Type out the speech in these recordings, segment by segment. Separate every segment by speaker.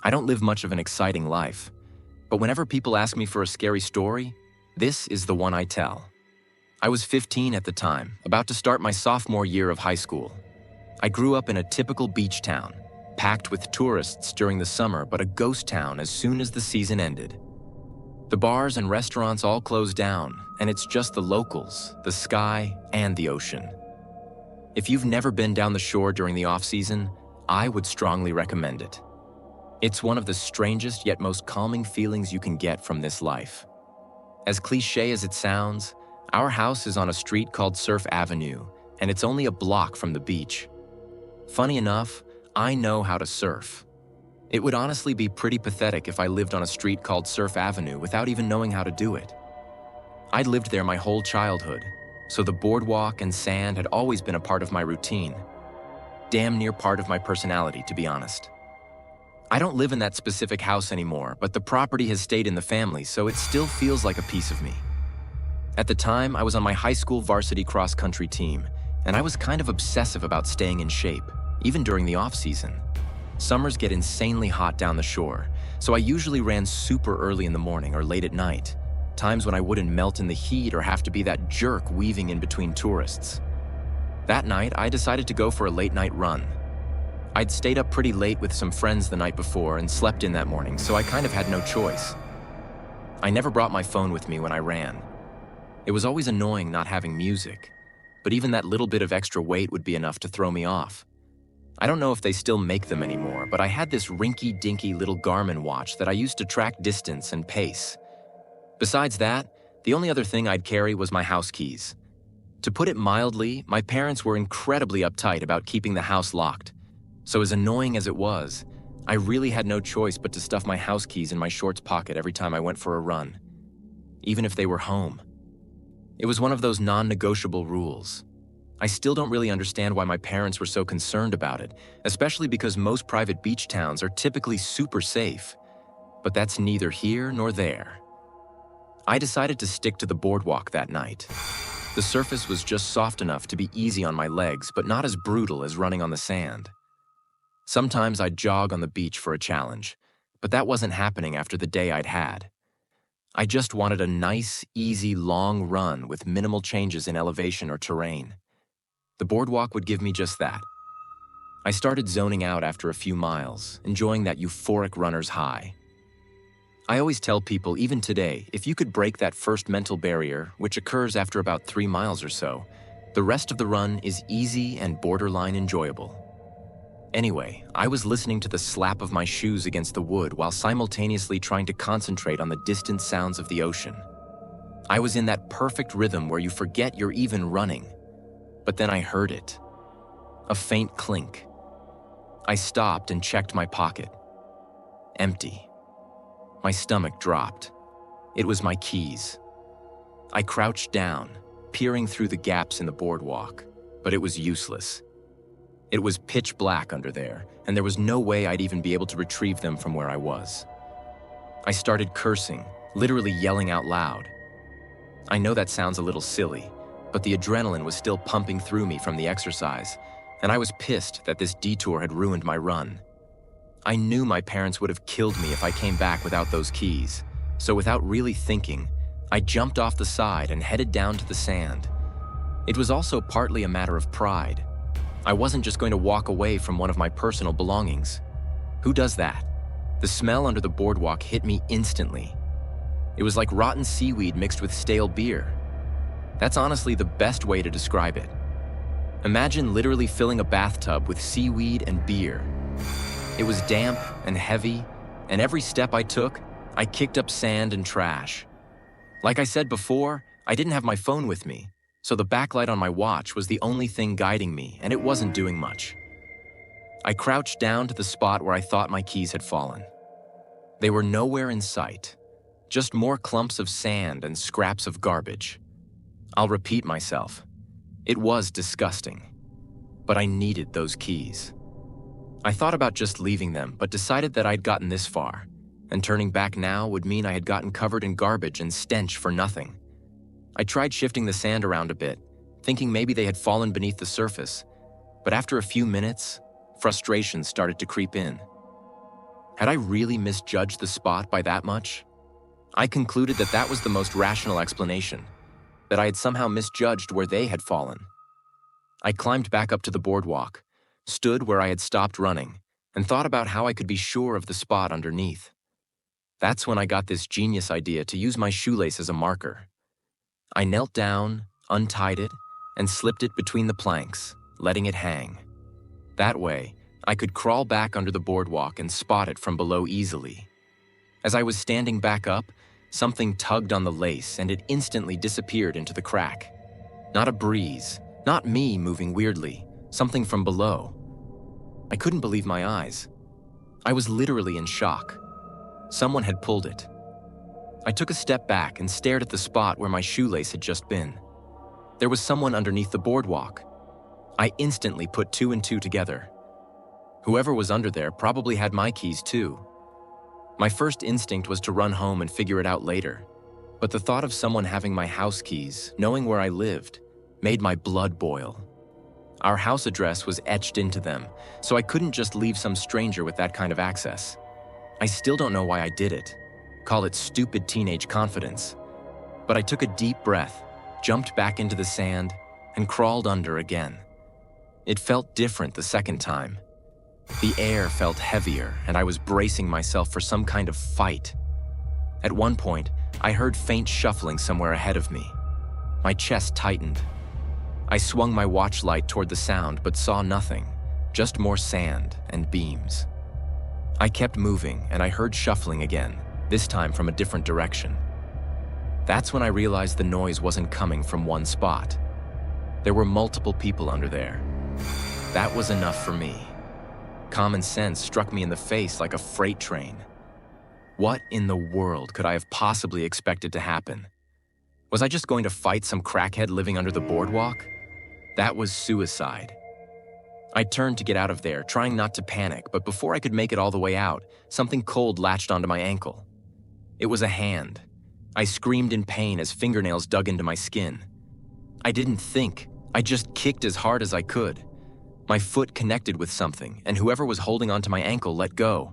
Speaker 1: I don't live much of an exciting life, but whenever people ask me for a scary story, this is the one I tell. I was 15 at the time, about to start my sophomore year of high school. I grew up in a typical beach town, packed with tourists during the summer, but a ghost town as soon as the season ended. The bars and restaurants all closed down, and it's just the locals, the sky, and the ocean. If you've never been down the shore during the off-season, I would strongly recommend it. It's one of the strangest yet most calming feelings you can get from this life. As cliché as it sounds, our house is on a street called Surf Avenue, and it's only a block from the beach. Funny enough, I know how to surf. It would honestly be pretty pathetic if I lived on a street called Surf Avenue without even knowing how to do it. I'd lived there my whole childhood, so the boardwalk and sand had always been a part of my routine. Damn near part of my personality, to be honest. I don't live in that specific house anymore, but the property has stayed in the family, so it still feels like a piece of me. At the time, I was on my high school varsity cross-country team, and I was kind of obsessive about staying in shape, even during the off-season. Summers get insanely hot down the shore, so I usually ran super early in the morning or late at night, times when I wouldn't melt in the heat or have to be that jerk weaving in between tourists. That night, I decided to go for a late-night run. I'd stayed up pretty late with some friends the night before and slept in that morning, so I kind of had no choice. I never brought my phone with me when I ran. It was always annoying not having music, but even that little bit of extra weight would be enough to throw me off. I don't know if they still make them anymore, but I had this rinky-dinky little Garmin watch that I used to track distance and pace. Besides that, the only other thing I'd carry was my house keys. To put it mildly, my parents were incredibly uptight about keeping the house locked. So as annoying as it was, I really had no choice but to stuff my house keys in my shorts pocket every time I went for a run, even if they were home. It was one of those non-negotiable rules. I still don't really understand why my parents were so concerned about it, especially because most private beach towns are typically super safe. But that's neither here nor there. I decided to stick to the boardwalk that night. The surface was just soft enough to be easy on my legs, but not as brutal as running on the sand. Sometimes I'd jog on the beach for a challenge, but that wasn't happening after the day I'd had. I just wanted a nice, easy, long run with minimal changes in elevation or terrain. The boardwalk would give me just that. I started zoning out after a few miles, enjoying that euphoric runner's high. I always tell people, even today, if you could break that first mental barrier, which occurs after about 3 miles or so, the rest of the run is easy and borderline enjoyable. Anyway, I was listening to the slap of my shoes against the wood while simultaneously trying to concentrate on the distant sounds of the ocean. I was in that perfect rhythm where you forget you're even running. But then I heard it. A faint clink. I stopped and checked my pocket. Empty. My stomach dropped. It was my keys. I crouched down, peering through the gaps in the boardwalk, but it was useless. It was pitch black under there, and there was no way I'd even be able to retrieve them from where I was. I started cursing, literally yelling out loud. I know that sounds a little silly, but the adrenaline was still pumping through me from the exercise, and I was pissed that this detour had ruined my run. I knew my parents would have killed me if I came back without those keys, so without really thinking, I jumped off the side and headed down to the sand. It was also partly a matter of pride. I wasn't just going to walk away from one of my personal belongings. Who does that? The smell under the boardwalk hit me instantly. It was like rotten seaweed mixed with stale beer. That's honestly the best way to describe it. Imagine literally filling a bathtub with seaweed and beer. It was damp and heavy, and every step I took, I kicked up sand and trash. Like I said before, I didn't have my phone with me, so the backlight on my watch was the only thing guiding me, and it wasn't doing much. I crouched down to the spot where I thought my keys had fallen. They were nowhere in sight, just more clumps of sand and scraps of garbage. I'll repeat myself. It was disgusting, but I needed those keys. I thought about just leaving them, but decided that I'd gotten this far, and turning back now would mean I had gotten covered in garbage and stench for nothing. I tried shifting the sand around a bit, thinking maybe they had fallen beneath the surface, but after a few minutes, frustration started to creep in. Had I really misjudged the spot by that much? I concluded that that was the most rational explanation, that I had somehow misjudged where they had fallen. I climbed back up to the boardwalk, stood where I had stopped running, and thought about how I could be sure of the spot underneath. That's when I got this genius idea to use my shoelace as a marker. I knelt down, untied it, and slipped it between the planks, letting it hang. That way, I could crawl back under the boardwalk and spot it from below easily. As I was standing back up, something tugged on the lace and it instantly disappeared into the crack. Not a breeze, not me moving weirdly, something from below. I couldn't believe my eyes. I was literally in shock. Someone had pulled it. I took a step back and stared at the spot where my shoelace had just been. There was someone underneath the boardwalk. I instantly put two and two together. Whoever was under there probably had my keys too. My first instinct was to run home and figure it out later, but the thought of someone having my house keys, knowing where I lived, made my blood boil. Our house address was etched into them, so I couldn't just leave some stranger with that kind of access. I still don't know why I did it. Call it stupid teenage confidence. But I took a deep breath, jumped back into the sand, and crawled under again. It felt different the second time. The air felt heavier, and I was bracing myself for some kind of fight. At one point, I heard faint shuffling somewhere ahead of me. My chest tightened. I swung my watch light toward the sound, but saw nothing, just more sand and beams. I kept moving, and I heard shuffling again, this time from a different direction. That's when I realized the noise wasn't coming from one spot. There were multiple people under there. That was enough for me. Common sense struck me in the face like a freight train. What in the world could I have possibly expected to happen? Was I just going to fight some crackhead living under the boardwalk? That was suicide. I turned to get out of there, trying not to panic, but before I could make it all the way out, something cold latched onto my ankle. It was a hand. I screamed in pain as fingernails dug into my skin. I didn't think. I just kicked as hard as I could. My foot connected with something, and whoever was holding onto my ankle let go.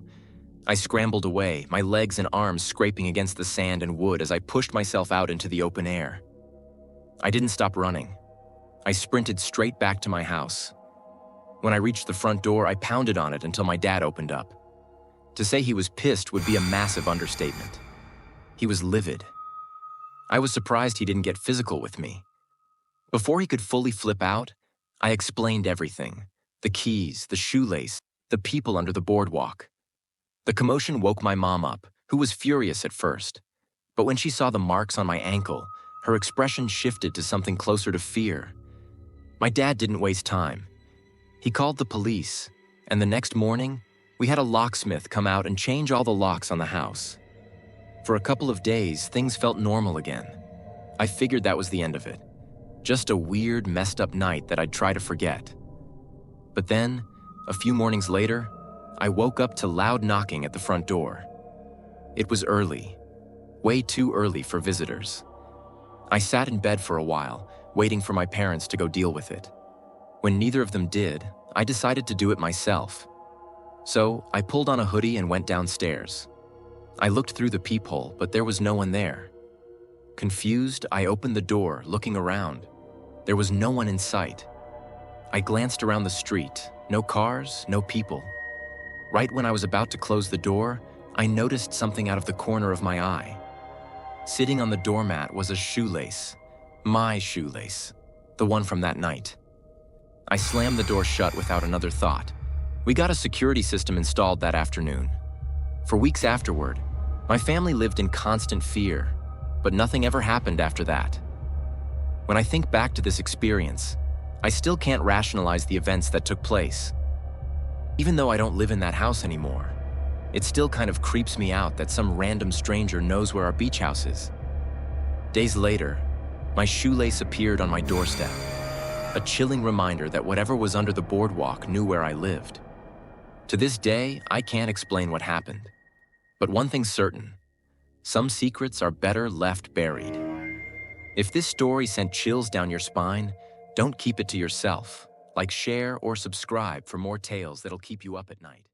Speaker 1: I scrambled away, my legs and arms scraping against the sand and wood as I pushed myself out into the open air. I didn't stop running. I sprinted straight back to my house. When I reached the front door, I pounded on it until my dad opened up. To say he was pissed would be a massive understatement. He was livid. I was surprised he didn't get physical with me. Before he could fully flip out, I explained everything. The keys, the shoelace, the people under the boardwalk. The commotion woke my mom up, who was furious at first. But when she saw the marks on my ankle, her expression shifted to something closer to fear. My dad didn't waste time. He called the police, and the next morning, we had a locksmith come out and change all the locks on the house. For a couple of days, things felt normal again. I figured that was the end of it. Just a weird, messed up night that I'd try to forget. But then, a few mornings later, I woke up to loud knocking at the front door. It was early, way too early for visitors. I sat in bed for a while, waiting for my parents to go deal with it. When neither of them did, I decided to do it myself. So I pulled on a hoodie and went downstairs. I looked through the peephole, but there was no one there. Confused, I opened the door, looking around. There was no one in sight. I glanced around the street. No cars, no people. Right when I was about to close the door, I noticed something out of the corner of my eye. Sitting on the doormat was a shoelace. My shoelace. The one from that night. I slammed the door shut without another thought. We got a security system installed that afternoon. For weeks afterward, my family lived in constant fear, but nothing ever happened after that. When I think back to this experience, I still can't rationalize the events that took place. Even though I don't live in that house anymore, it still kind of creeps me out that some random stranger knows where our beach house is. Days later, my shoelace appeared on my doorstep. A chilling reminder that whatever was under the boardwalk knew where I lived. To this day, I can't explain what happened. But one thing's certain, some secrets are better left buried. If this story sent chills down your spine, don't keep it to yourself. Like, share, or subscribe for more tales that'll keep you up at night.